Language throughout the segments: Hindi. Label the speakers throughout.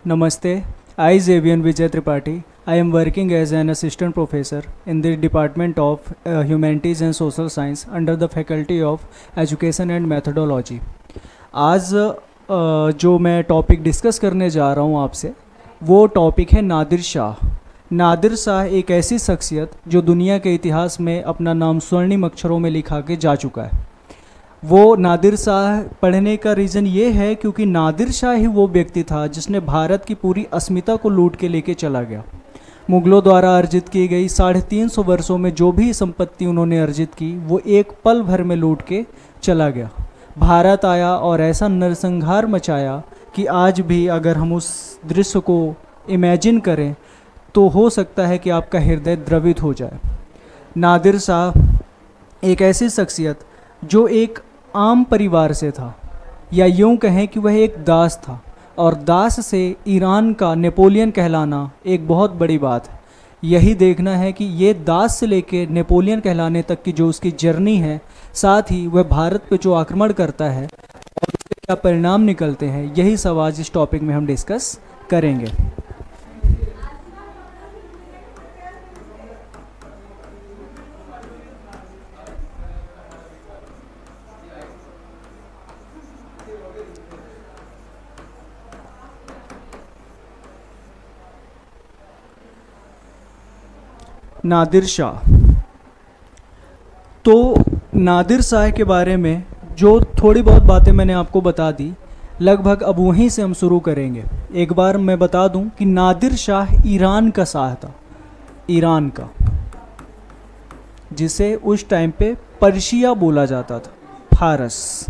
Speaker 1: Namaste. I, Xavier Vijay Tripathi. I am working as an assistant professor in the Department of Humanities and Social Science under the Faculty of Education and Methodology. आज जो मैं टॉपिक डिस्कस करने जा रहा हूँ आपसे, वो टॉपिक है नादिर शाह। नादिर शाह एक ऐसी शख्सियत जो दुनिया के इतिहास में अपना नाम स्वर्णिम अक्षरों में लिखा के जा चुका है। वो नादिर शाह पढ़ने का रीज़न ये है क्योंकि नादिर शाह ही वो व्यक्ति था जिसने भारत की पूरी अस्मिता को लूट के लेके चला गया। मुग़लों द्वारा अर्जित की गई 350 वर्षों में जो भी संपत्ति उन्होंने अर्जित की वो एक पल भर में लूट के चला गया। भारत आया और ऐसा नरसंहार मचाया कि आज भी अगर हम उस दृश्य को इमेजिन करें तो हो सकता है कि आपका हृदय द्रवित हो जाए। नादिर शाह एक ऐसी शख्सियत जो एक आम परिवार से था, या यूँ कहें कि वह एक दास था, और दास से ईरान का नेपोलियन कहलाना एक बहुत बड़ी बात है। यही देखना है कि ये दास से लेके नेपोलियन कहलाने तक की जो उसकी जर्नी है, साथ ही वह भारत पे जो आक्रमण करता है और उसके क्या परिणाम निकलते हैं, यही सब आज इस टॉपिक में हम डिस्कस करेंगे। नादिर शाह। तो नादिर शाह के बारे में जो थोड़ी बहुत बातें मैंने आपको बता दी, लगभग अब वहीं से हम शुरू करेंगे। एक बार मैं बता दूं कि नादिर शाह ईरान का शाह था, ईरान का, जिसे उस टाइम पे पर्शिया बोला जाता था, फारस,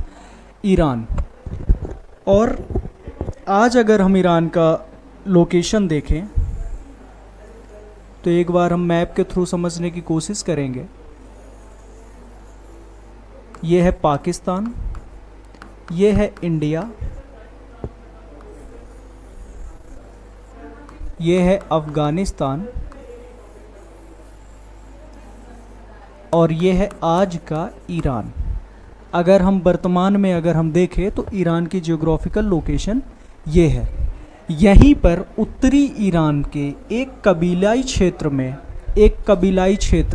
Speaker 1: ईरान। और आज अगर हम ईरान का लोकेशन देखें तो एक बार हम मैप के थ्रू समझने की कोशिश करेंगे। ये है पाकिस्तान, ये है इंडिया, ये है अफ़गानिस्तान, और ये है आज का ईरान। अगर हम वर्तमान में अगर हम देखें तो ईरान की जियोग्राफिकल लोकेशन ये है। यहीं पर उत्तरी ईरान के एक कबीलाई क्षेत्र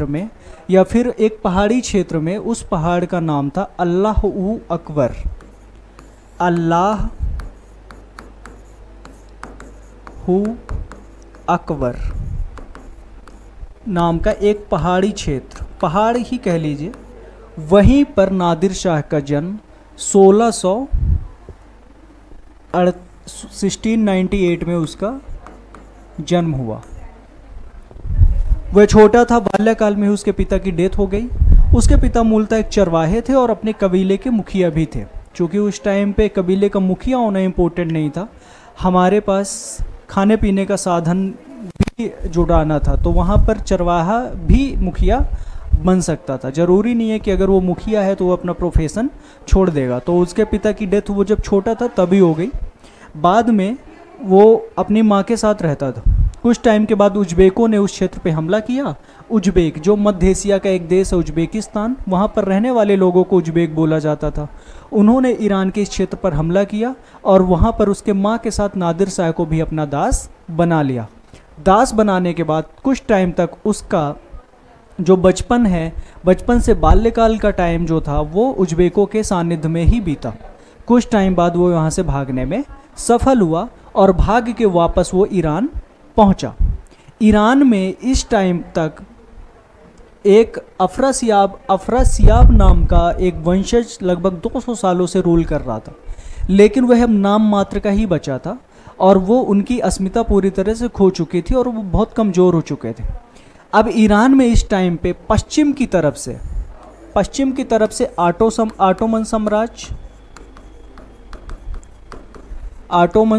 Speaker 1: में या फिर एक पहाड़ी क्षेत्र में, उस पहाड़ का नाम था अल्लाह अकबर। अल्लाह अकबर नाम का एक पहाड़ी क्षेत्र, पहाड़ ही कह लीजिए, वहीं पर नादिर शाह का जन्म 1698 में उसका जन्म हुआ। वह छोटा था, बाल्यकाल में ही उसके पिता की डेथ हो गई। उसके पिता मूलतः एक चरवाहे थे और अपने कबीले के मुखिया भी थे। चूँकि उस टाइम पे कबीले का मुखिया होना इम्पोर्टेंट नहीं था, हमारे पास खाने पीने का साधन भी जुटाना था, तो वहाँ पर चरवाहा भी मुखिया बन सकता था। ज़रूरी नहीं है कि अगर वो मुखिया है तो वो अपना प्रोफेशन छोड़ देगा। तो उसके पिता की डेथ वो जब छोटा था तभी हो गई। बाद में वो अपनी माँ के साथ रहता था। कुछ टाइम के बाद उज़्बेकों ने उस क्षेत्र पे हमला किया। उज़्बेक जो मध्य एशिया का एक देश है उज़्बेकिस्तान, वहाँ पर रहने वाले लोगों को उज़्बेक बोला जाता था। उन्होंने ईरान के इस क्षेत्र पर हमला किया और वहाँ पर उसके माँ के साथ नादिर शाह को भी अपना दास बना लिया। दास बनाने के बाद कुछ टाइम तक उसका जो बचपन है, बचपन से बाल्यकाल का टाइम जो था वो उज़्बेकों के सानिध्य में ही बीता। कुछ टाइम बाद वो यहाँ से भागने में सफल हुआ और भाग के वापस वो ईरान पहुंचा। ईरान में इस टाइम तक एक अफरासियाब नाम का एक वंशज लगभग 200 सालों से रूल कर रहा था, लेकिन वह नाम मात्र का ही बचा था और वो उनकी अस्मिता पूरी तरह से खो चुकी थी और वो बहुत कमज़ोर हो चुके थे। अब ईरान में इस टाइम पे पश्चिम की तरफ से ऑटोमन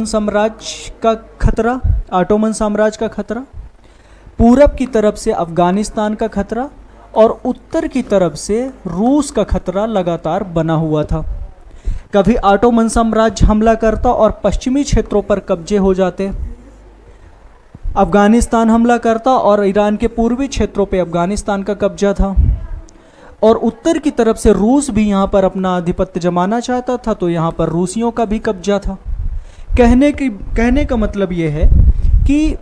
Speaker 1: साम्राज्य का खतरा, पूरब की तरफ से अफ़गानिस्तान का खतरा और उत्तर की तरफ से रूस का खतरा लगातार बना हुआ था। कभी ऑटोमन साम्राज्य हमला करता और पश्चिमी क्षेत्रों पर कब्जे हो जाते, अफ़गानिस्तान हमला करता और ईरान के पूर्वी क्षेत्रों पे अफ़गानिस्तान का कब्जा था, और उत्तर की तरफ से रूस भी यहाँ पर अपना आधिपत्य जमाना चाहता था, तो यहाँ पर रूसियों का भी कब्जा था। कहने का मतलब ये है कि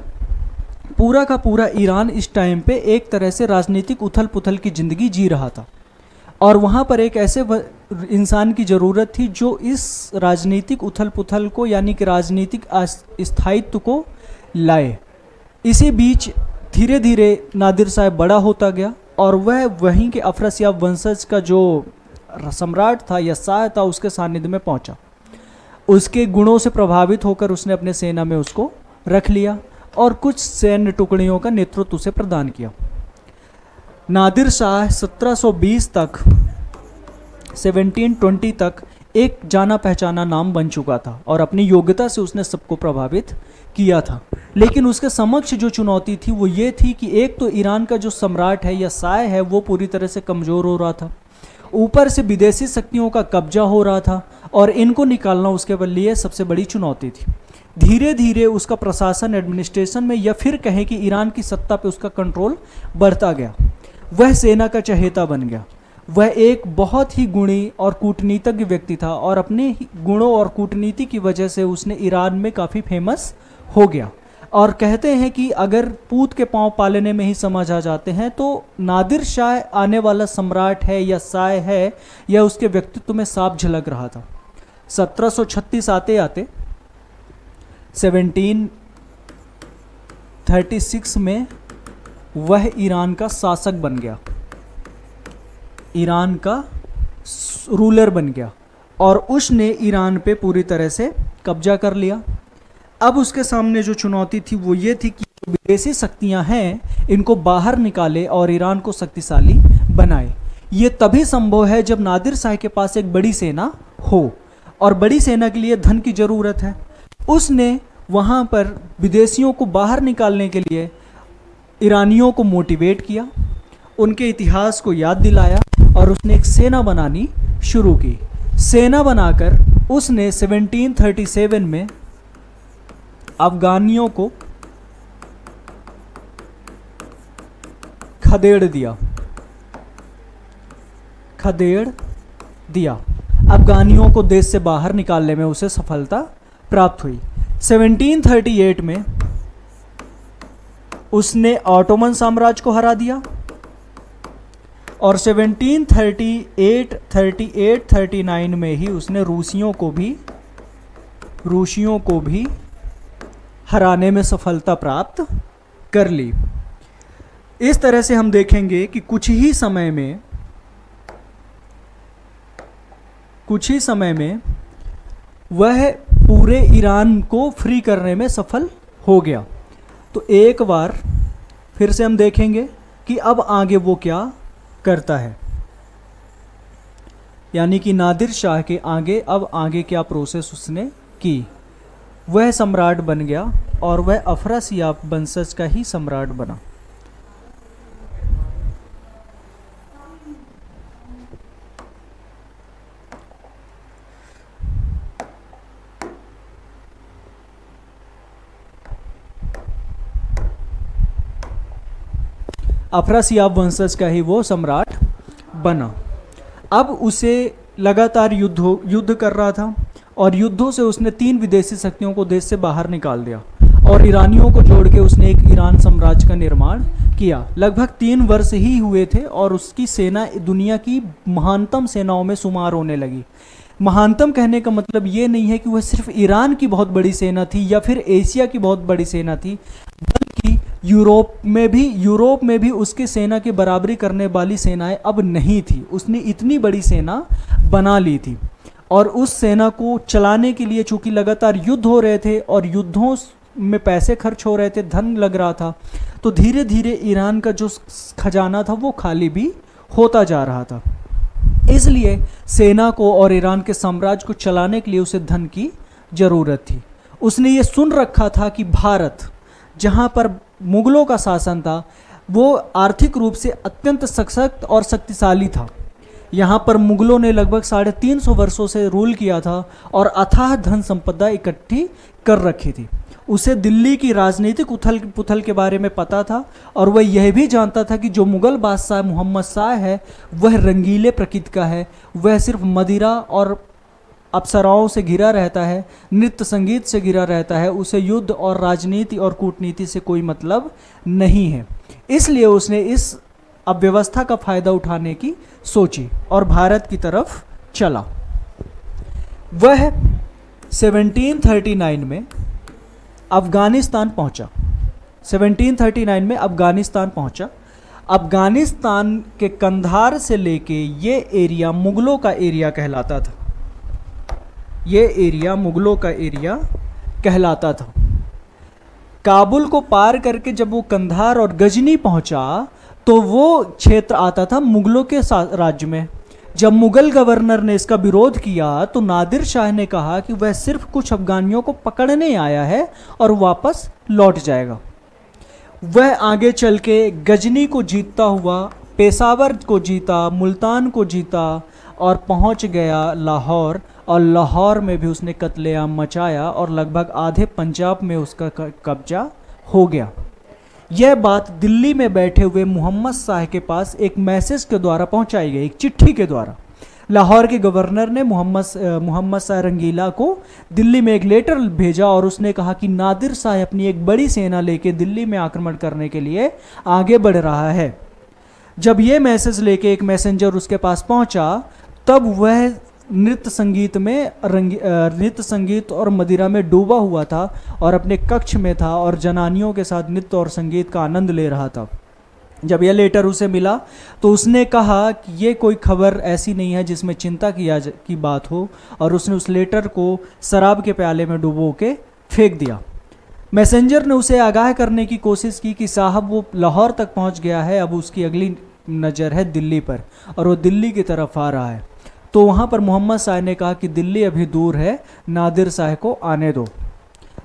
Speaker 1: पूरा का पूरा ईरान इस टाइम पे एक तरह से राजनीतिक उथल पुथल की ज़िंदगी जी रहा था, और वहाँ पर एक ऐसे इंसान की ज़रूरत थी जो इस राजनीतिक उथल पुथल को, यानी कि राजनीतिक स्थायित्व को लाए। इसी बीच धीरे धीरे नादिर शाह बड़ा होता गया और वह वहीं के अफरासियाब वंशज का जो सम्राट था या शाह था उसके सानिध्य में पहुंचा। उसके गुणों से प्रभावित होकर उसने अपने सेना में उसको रख लिया और कुछ सैन्य टुकड़ियों का नेतृत्व उसे प्रदान किया। नादिर शाह 1720 तक 1720 तक एक जाना पहचाना नाम बन चुका था और अपनी योग्यता से उसने सबको प्रभावित किया था। लेकिन उसके समक्ष जो चुनौती थी वो ये थी कि एक तो ईरान का जो सम्राट है या शाह है वो पूरी तरह से कमज़ोर हो रहा था, ऊपर से विदेशी शक्तियों का कब्जा हो रहा था और इनको निकालना उसके लिए सबसे बड़ी चुनौती थी। धीरे धीरे उसका प्रशासन, एडमिनिस्ट्रेशन में, या फिर कहें कि ईरान की सत्ता पे उसका कंट्रोल बढ़ता गया। वह सेना का चहेता बन गया। वह एक बहुत ही गुणी और कूटनीतिज्ञ व्यक्ति था और अपने गुणों और कूटनीति की वजह से उसने ईरान में काफ़ी फेमस हो गया। और कहते हैं कि अगर पूत के पांव पालने में ही समझ आ जाते हैं तो नादिर शाह आने वाला सम्राट है या शाह है या उसके व्यक्तित्व में साफ झलक रहा था। 1736 आते आते 1736 में वह ईरान का शासक बन गया, ईरान का रूलर बन गया और उसने ईरान पे पूरी तरह से कब्जा कर लिया। अब उसके सामने जो चुनौती थी वो ये थी कि जो विदेशी शक्तियां हैं इनको बाहर निकाले और ईरान को शक्तिशाली बनाए। ये तभी संभव है जब नादिर शाह के पास एक बड़ी सेना हो, और बड़ी सेना के लिए धन की ज़रूरत है। उसने वहाँ पर विदेशियों को बाहर निकालने के लिए ईरानियों को मोटिवेट किया, उनके इतिहास को याद दिलाया और उसने एक सेना बनानी शुरू की। सेना बनाकर उसने 1737 में अफगानियों को खदेड़ दिया। अफगानियों को देश से बाहर निकालने में उसे सफलता प्राप्त हुई। 1738 में उसने ऑटोमन साम्राज्य को हरा दिया और 1738-39 में ही उसने रूसियों को भी हराने में सफलता प्राप्त कर ली। इस तरह से हम देखेंगे कि कुछ ही समय में वह पूरे ईरान को फ्री करने में सफल हो गया। तो एक बार फिर से हम देखेंगे कि अब आगे वो क्या करता है, यानी कि नादिर शाह के आगे क्या प्रोसेस उसने की। वह सम्राट बन गया और वह अफरासियाब वंशज का ही सम्राट बना। अफरासियाब वंशज का ही वो सम्राट बना। अब उसे लगातार युद्ध कर रहा था और युद्धों से उसने 3 विदेशी शक्तियों को देश से बाहर निकाल दिया और ईरानियों को जोड़ के उसने एक ईरान साम्राज्य का निर्माण किया। लगभग 3 वर्ष ही हुए थे और उसकी सेना दुनिया की महानतम सेनाओं में शुमार होने लगी। महानतम कहने का मतलब ये नहीं है कि वह सिर्फ ईरान की बहुत बड़ी सेना थी या फिर एशिया की बहुत बड़ी सेना थी, बल्कि यूरोप में भी उसकी सेना की बराबरी करने वाली सेनाएं अब नहीं थी। उसने इतनी बड़ी सेना बना ली थी और उस सेना को चलाने के लिए चूंकि लगातार युद्ध हो रहे थे और युद्धों में पैसे खर्च हो रहे थे, धन लग रहा था, तो धीरे धीरे ईरान का जो खजाना था वो खाली भी होता जा रहा था। इसलिए सेना को और ईरान के साम्राज्य को चलाने के लिए उसे धन की ज़रूरत थी। उसने ये सुन रखा था कि भारत, जहाँ पर मुगलों का शासन था, वो आर्थिक रूप से अत्यंत सशक्त और शक्तिशाली था। यहाँ पर मुगलों ने लगभग 350 वर्षों से रूल किया था और अथाह धन संपदा इकट्ठी कर रखी थी। उसे दिल्ली की राजनीतिक उथल पुथल के बारे में पता था और वह यह भी जानता था कि जो मुग़ल बादशाह मोहम्मद शाह है वह रंगीले प्रकृति का है। वह सिर्फ मदिरा और अप्सराओं से घिरा रहता है, नृत्य संगीत से घिरा रहता है, उसे युद्ध और राजनीति और कूटनीति से कोई मतलब नहीं है। इसलिए उसने इस अव्यवस्था का फायदा उठाने की सोची और भारत की तरफ चला। वह 1739 में अफगानिस्तान पहुंचा। 1739 में अफगानिस्तान पहुंचा। अफगानिस्तान के कंधार से लेके ये एरिया मुगलों का एरिया कहलाता था। ये एरिया मुगलों का एरिया कहलाता था। काबुल को पार करके जब वो कंधार और गजनी पहुंचा तो वो क्षेत्र आता था मुगलों के राज्य में। जब मुगल गवर्नर ने इसका विरोध किया तो नादिर शाह ने कहा कि वह सिर्फ कुछ अफगानियों को पकड़ने आया है और वापस लौट जाएगा। वह आगे चल के गजनी को जीतता हुआ पेशावर को जीता, मुल्तान को जीता और पहुंच गया लाहौर, और लाहौर में भी उसने कत्लेआम मचाया और लगभग आधे पंजाब में उसका कब्जा हो गया। यह बात दिल्ली में बैठे हुए मोहम्मद शाह के पास एक मैसेज के द्वारा पहुंचाई गई, एक चिट्ठी के द्वारा। लाहौर के गवर्नर ने मोहम्मद शाह रंगीला को दिल्ली में एक लेटर भेजा और उसने कहा कि नादिर शाह अपनी एक बड़ी सेना लेके दिल्ली में आक्रमण करने के लिए आगे बढ़ रहा है। जब यह मैसेज लेके एक मैसेंजर उसके पास पहुंचा तब वह नृत्य संगीत और मदिरा में डूबा हुआ था और अपने कक्ष में था और जनानियों के साथ नृत्य और संगीत का आनंद ले रहा था। जब यह लेटर उसे मिला तो उसने कहा कि ये कोई खबर ऐसी नहीं है जिसमें चिंता की बात हो, और उसने उस लेटर को शराब के प्याले में डुबो के फेंक दिया। मैसेंजर ने उसे आगाह करने की कोशिश की कि साहब वो लाहौर तक पहुंच गया है, अब उसकी अगली नज़र है दिल्ली पर और वो दिल्ली की तरफ आ रहा है। तो वहाँ पर मोहम्मद शाह ने कहा कि दिल्ली अभी दूर है, नादिर शाह को आने दो।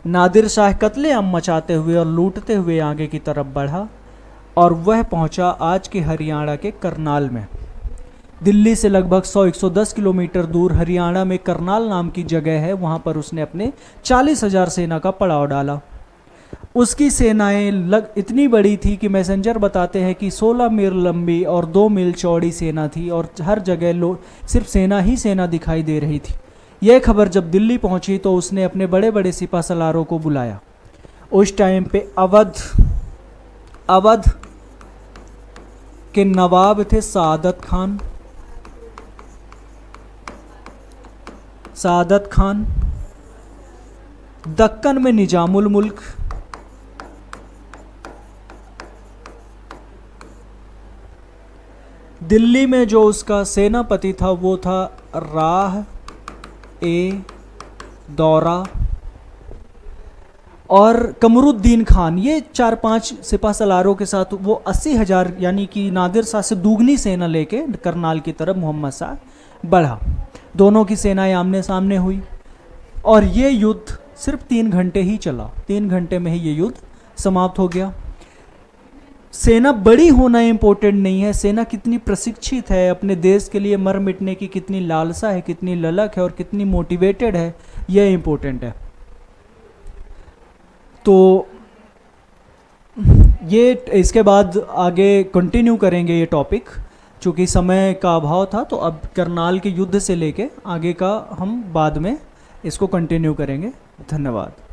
Speaker 1: नादिर शाह कत्लेआम मचाते हुए और लूटते हुए आगे की तरफ बढ़ा और वह पहुंचा आज के हरियाणा के करनाल में। दिल्ली से लगभग 100-110 किलोमीटर दूर हरियाणा में करनाल नाम की जगह है, वहाँ पर उसने अपने 40,000 सेना का पड़ाव डाला। उसकी सेनाएं इतनी बड़ी थी कि मैसेंजर बताते हैं कि 16 मील लंबी और 2 मील चौड़ी सेना थी और हर जगह सिर्फ सेना ही सेना दिखाई दे रही थी। यह खबर जब दिल्ली पहुंची तो उसने अपने बड़े बड़े सिपा सलारों को बुलाया। उस टाइम पे अवध के नवाब थे सादत खान, दक्कन में निजामुल मुल्क, दिल्ली में जो उसका सेनापति था वो था राह ए दौरा और कमरुद्दीन खान। ये 4-5 सिपा सलारों के साथ वो 80,000 यानी कि नादिर शाह से दुगनी सेना लेके करनाल की तरफ मोहम्मद शाह बढ़ा। दोनों की सेनाएं आमने सामने हुई और ये युद्ध सिर्फ 3 घंटे ही चला। 3 घंटे में ही ये युद्ध समाप्त हो गया। सेना बड़ी होना इम्पोर्टेंट नहीं है, सेना कितनी प्रशिक्षित है, अपने देश के लिए मर मिटने की कितनी लालसा है, कितनी ललक है और कितनी मोटिवेटेड है, यह इम्पोर्टेंट है। तो ये इसके बाद आगे कंटिन्यू करेंगे ये टॉपिक, चूँकि समय का अभाव था तो अब करनाल के युद्ध से लेके आगे का हम बाद में इसको कंटिन्यू करेंगे। धन्यवाद।